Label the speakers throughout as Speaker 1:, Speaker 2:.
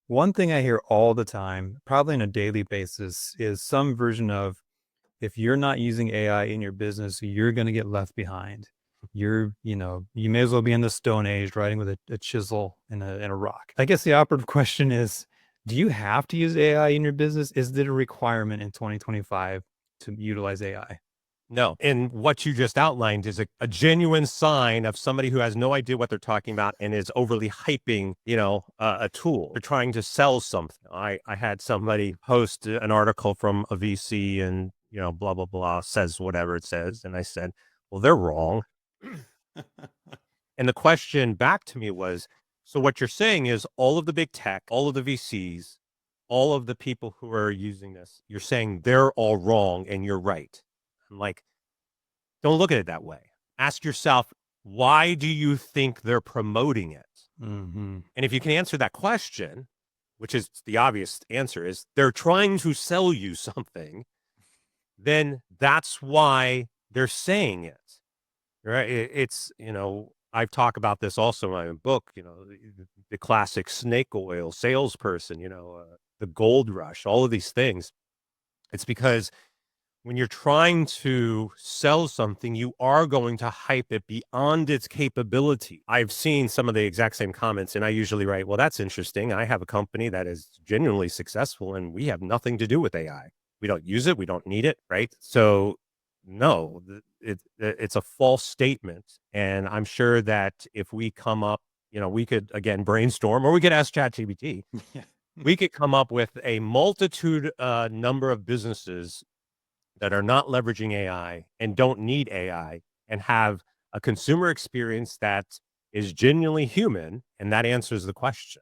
Speaker 1: One thing I hear all the time, probably on a daily basis, is some version of if you're not using AI in your business, you're going to get left behind. You may as well be in the Stone Age writing with a chisel and a rock. I guess the operative question is, do you have to use AI in your business? Is it a requirement in 2025 to utilize AI?
Speaker 2: No. And what you just outlined is a genuine sign of somebody who has no idea what they're talking about and is overly hyping, a tool. They're trying to sell something. I had somebody post an article from a VC and, blah, blah, blah, says whatever it says. And I said, well, they're wrong. And the question back to me was, so what you're saying is all of the big tech, all of the VCs, all of the people who are using this, you're saying they're all wrong and you're right. I'm like, don't look at it that way. Ask yourself, why do you think they're promoting it?
Speaker 1: Hmm.
Speaker 2: And if you can answer that question, which is the obvious answer is they're trying to sell you something, then that's why they're saying it. Right? It's, I've talked about this also in my own book, the classic snake oil salesperson, the gold rush, all of these things. It's because when you're trying to sell something, you are going to hype it beyond its capability. I've seen some of the exact same comments, and I usually write, well, that's interesting. I have a company that is genuinely successful, and we have nothing to do with AI. We don't use it. We don't need it. Right. So, no, it's a false statement. And I'm sure that if we come up, we could, again, brainstorm or we could ask ChatGPT.
Speaker 1: Yeah.
Speaker 2: We could come up with a multitude number of businesses that are not leveraging AI and don't need AI and have a consumer experience that is genuinely human, and that answers the question.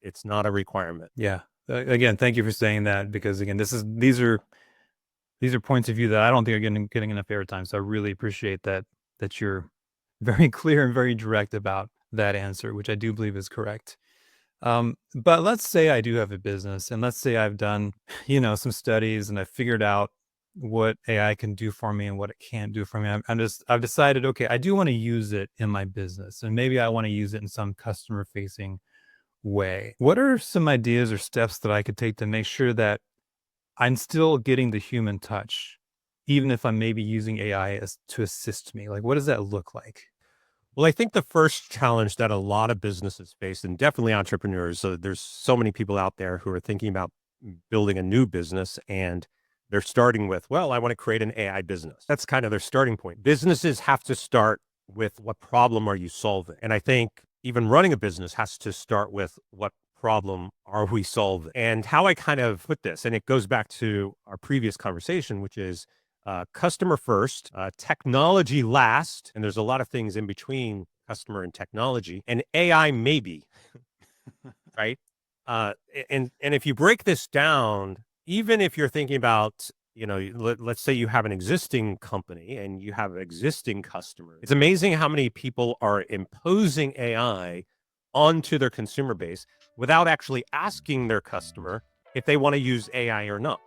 Speaker 2: It's not a requirement.
Speaker 1: Yeah. Again, thank you for saying that because again, these are points of view that I don't think are getting enough airtime. So I really appreciate that you're very clear and very direct about that answer, which I do believe is correct. But let's say I do have a business, and let's say I've done, some studies, and I figured out what AI can do for me and what it can't do for me. I've decided, okay, I do want to use it in my business, and maybe I want to use it in some customer facing way. What are some ideas or steps that I could take to make sure that I'm still getting the human touch, even if I'm maybe using AI as to assist me? Like, what does that look like?
Speaker 2: Well, I think the first challenge that a lot of businesses face, and definitely entrepreneurs, so there's so many people out there who are thinking about building a new business and they're starting with, well, I want to create an AI business. That's kind of their starting point. Businesses have to start with what problem are you solving? And I think even running a business has to start with what problem are we solving? And how I kind of put this, and it goes back to our previous conversation, which is customer first, technology last, and there's a lot of things in between customer and technology, and AI maybe, right? And if you break this down, even if you're thinking about, let's say you have an existing company and you have existing customers, it's amazing how many people are imposing AI onto their consumer base without actually asking their customer if they want to use AI or not.